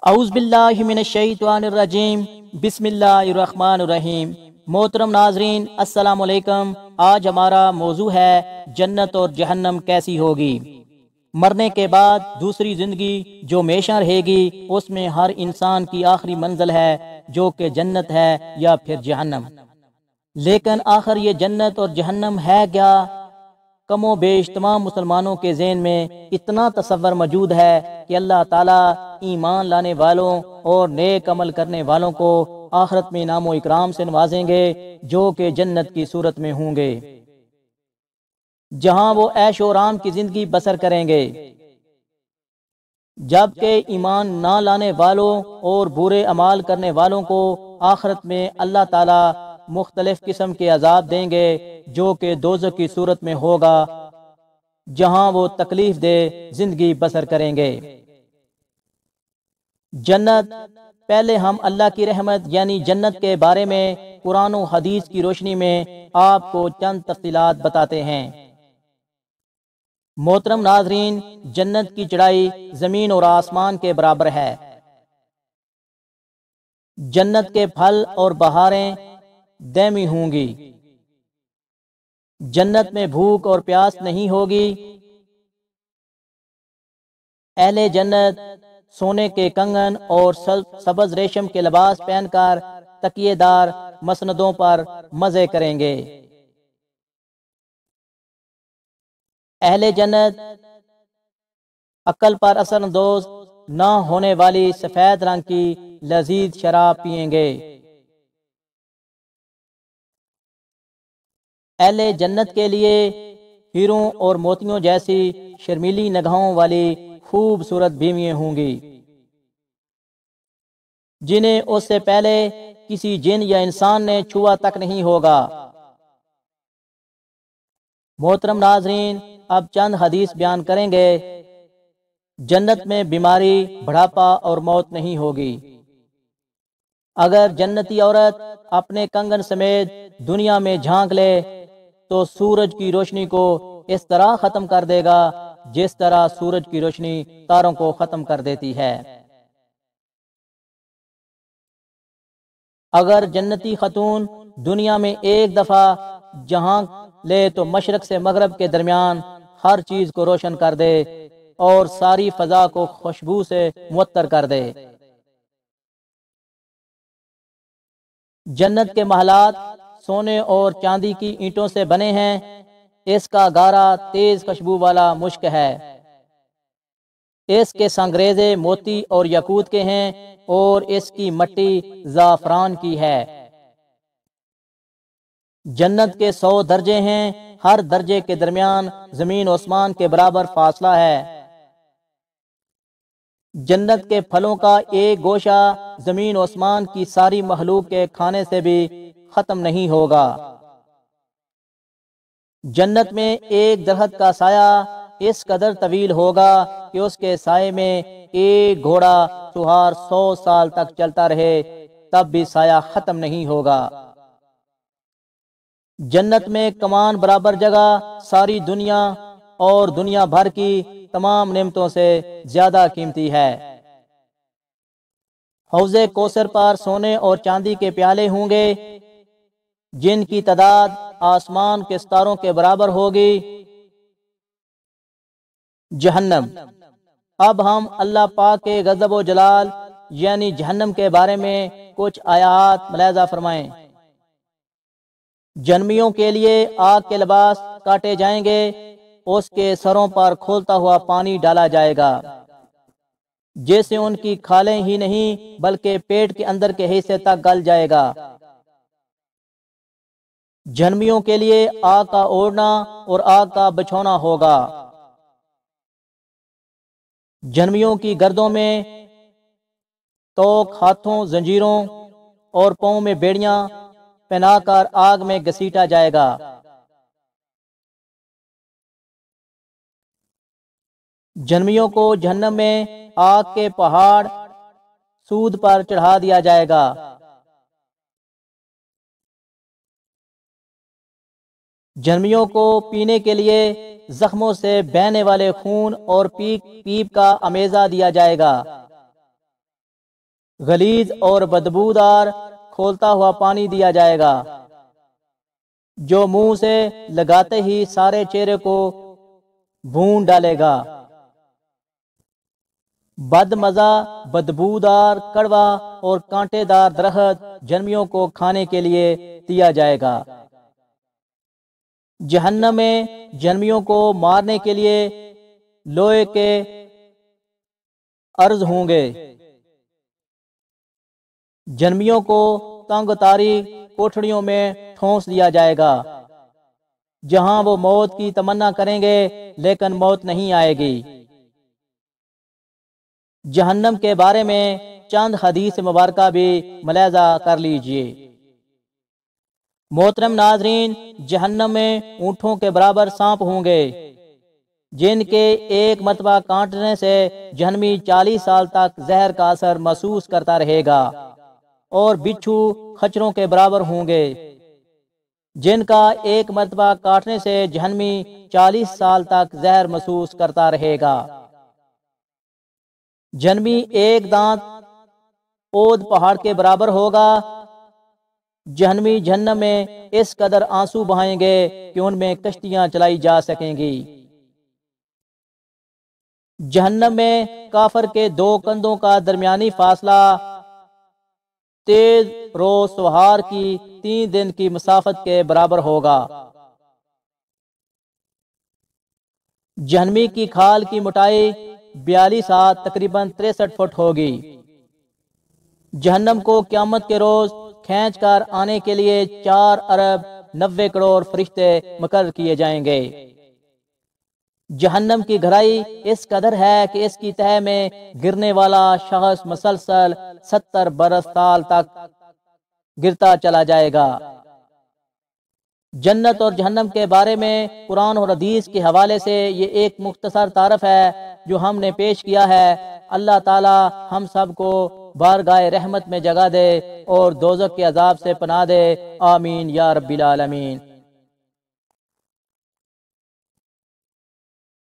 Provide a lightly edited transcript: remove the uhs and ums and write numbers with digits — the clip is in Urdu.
اعوذ باللہ من الشیطان الرجیم، بسم اللہ الرحمن الرحیم۔ محترم ناظرین، السلام علیکم۔ آج ہمارا موضوع ہے جنت اور جہنم کیسی ہوگی۔ مرنے کے بعد دوسری زندگی جو ہمیشہ رہے گی، اس میں ہر انسان کی آخری منزل ہے جو کہ جنت ہے یا پھر جہنم۔ لیکن آخر یہ جنت اور جہنم ہے کیا؟ کم و بیش تمام مسلمانوں کے ذہن میں اتنا تصور موجود ہے کہ اللہ تعالیٰ ایمان لانے والوں اور نیک عمل کرنے والوں کو آخرت میں انعام و اکرام سے نوازیں گے، جو کہ جنت کی صورت میں ہوں گے، جہاں وہ عیش و آرام کی زندگی بسر کریں گے۔ جبکہ ایمان نہ لانے والوں اور برے اعمال کرنے والوں کو آخرت میں اللہ تعالیٰ مختلف قسم کے عذاب دیں گے، جو کہ دوزخ کی صورت میں ہوگا، جہاں وہ تکلیف دہ زندگی بسر کریں گے۔ جنت، پہلے ہم اللہ کی رحمت یعنی جنت کے بارے میں قرآن و حدیث کی روشنی میں آپ کو چند تفصیلات بتاتے ہیں۔ محترم ناظرین، جنت کی چڑھائی زمین اور آسمان کے برابر ہے۔ جنت کے پھل اور بہاریں دائمی ہوں گی۔ جنت میں بھوک اور پیاس نہیں ہوگی۔ اہل جنت سونے کے کنگن اور سبز ریشم کے لباس پہن کر تکیے دار مسندوں پر مزے کریں گے۔ اہل جنت عقل پر اثر انداز نہ ہونے والی سفید رنگ کی لذیذ شراب پئیں گے۔ اہل جنت کے لیے ہیروں اور موتیوں جیسی شرمیلی نگاہوں والی خوبصورت بیویاں ہوں گی، جنہیں اس سے پہلے کسی جن یا انسان نے چھوا تک نہیں ہوگا۔ محترم ناظرین، اب چند حدیث بیان کریں گے۔ جنت میں بیماری، بڑھاپا اور موت نہیں ہوگی۔ اگر جنتی عورت اپنے کنگن سمیت دنیا میں جھانک لے تو سورج کی روشنی کو اس طرح ختم کر دے گا جس طرح سورج کی روشنی تاروں کو ختم کر دیتی ہے۔ اگر جنتی خاتون دنیا میں ایک دفعہ جھانک لے تو مشرق سے مغرب کے درمیان ہر چیز کو روشن کر دے اور ساری فضا کو خوشبو سے معطر کر دے۔ جنت کے محلات سونے اور چاندی کی اینٹوں سے بنے ہیں۔ اس کا گارا تیز خوشبو والا مشک ہے۔ اس کے سنگریزے موتی اور یاقوت کے ہیں اور اس کی مٹی زعفران کی ہے۔ جنت کے 100 درجے ہیں، ہر درجے کے درمیان زمین و آسمان کے برابر فاصلہ ہے۔ جنت کے پھلوں کا ایک گوشہ زمین و آسمان کی ساری مخلوق کے کھانے سے بھی ختم نہیں ہوگا۔ جنت میں ایک درخت کا سایہ اس قدر طویل ہوگا کہ اس کے سائے میں ایک گھوڑا سوار 100 سال تک چلتا رہے تب بھی سایہ ختم نہیں ہوگا۔ جنت میں کمان برابر جگہ ساری دنیا اور دنیا بھر کی تمام نعمتوں سے زیادہ قیمتی ہے۔ حوض کوثر پر سونے اور چاندی کے پیالے ہوں گے جن کی تعداد آسمان کے ستاروں کے برابر ہوگی۔ جہنم، اب ہم اللہ پاک کے غضب و جلال یعنی جہنم کے بارے میں کچھ آیات ملاحظہ فرمائیں۔ جہنمیوں کے لیے آگ کے لباس کاٹے جائیں گے، اس کے سروں پر کھولتا ہوا پانی ڈالا جائے گا جس سے ان کی کھالیں ہی نہیں بلکہ پیٹ کے اندر کے حصے تک گل جائے گا۔ جہنمیوں کے لیے آگ کا اوڑھنا اور آگ کا بچھونا ہوگا۔ جہنمیوں کی گردوں میں توق، ہاتھوں زنجیروں اور پاؤں میں بیڑیاں پہنا کر آگ میں گھسیٹا جائے گا۔ جہنمیوں کو جہنم میں آگ کے پہاڑ سود پر چڑھا دیا جائے گا۔ جہنمیوں کو پینے کے لیے زخموں سے بہنے والے خون اور پیپ کا امیزہ دیا جائے گا۔ غلیظ اور بدبودار کھولتا ہوا پانی دیا جائے گا جو منہ سے لگاتے ہی سارے چہرے کو بھون ڈالے گا۔ بد مزہ، بدبودار، کڑوا اور کانٹے دار درخت جہنمیوں کو کھانے کے لیے دیا جائے گا۔ جہنم میں جہنمیوں کو مارنے کے لیے لوہے کے عرض ہوں گے۔ جہنمیوں کو تنگ تاریک کوٹھڑیوں میں ٹھونس دیا جائے گا جہاں وہ موت کی تمنا کریں گے لیکن موت نہیں آئے گی۔ جہنم کے بارے میں چند حدیث مبارکہ بھی ملاحظہ کر لیجئے۔ محترم ناظرین، جہنم میں اونٹوں کے برابر سانپ ہوں گے جن کے ایک مرتبہ کاٹنے سے جہنمی 40 سال تک زہر کا اثر محسوس کرتا رہے گا، اور بچھو خچروں کے برابر ہوں گے جن کا ایک مرتبہ کاٹنے سے جہنمی 40 سال تک زہر محسوس کرتا رہے گا۔ جہنمی ایک دانت اود پہاڑ کے برابر ہوگا۔ جہنمی جہنم میں اس قدر آنسو بہائیں گے کہ ان میں کشتیاں چلائی جا سکیں گی۔ جہنم میں کافر کے 2 کندھوں کا درمیانی فاصلہ تیز رو سوار کی 3 دن کی مسافت کے برابر ہوگا۔ جہنمی کی کھال کی موٹائی 42 ہاتھ تقریباً 63 فٹ ہوگی۔ جہنم کو قیامت کے روز کھینچ کر آنے کے لیے 4 ارب 90 کروڑ فرشتے مقرر کیے جائیں گے۔ جہنم کی گہرائی اس قدر ہے کہ اس کی تہہ میں گرنے والا شخص مسلسل 70 برس سال تک گرتا چلا جائے گا۔ جنت اور جہنم کے بارے میں قرآن اور حدیث کے حوالے سے یہ ایک مختصر تعارف ہے جو ہم نے پیش کیا ہے۔ اللہ تعالی ہم سب کو بارگاہ رحمت میں جگہ دے اور دوزخ کے عذاب سے پناہ دے، آمین یا رب العالمین۔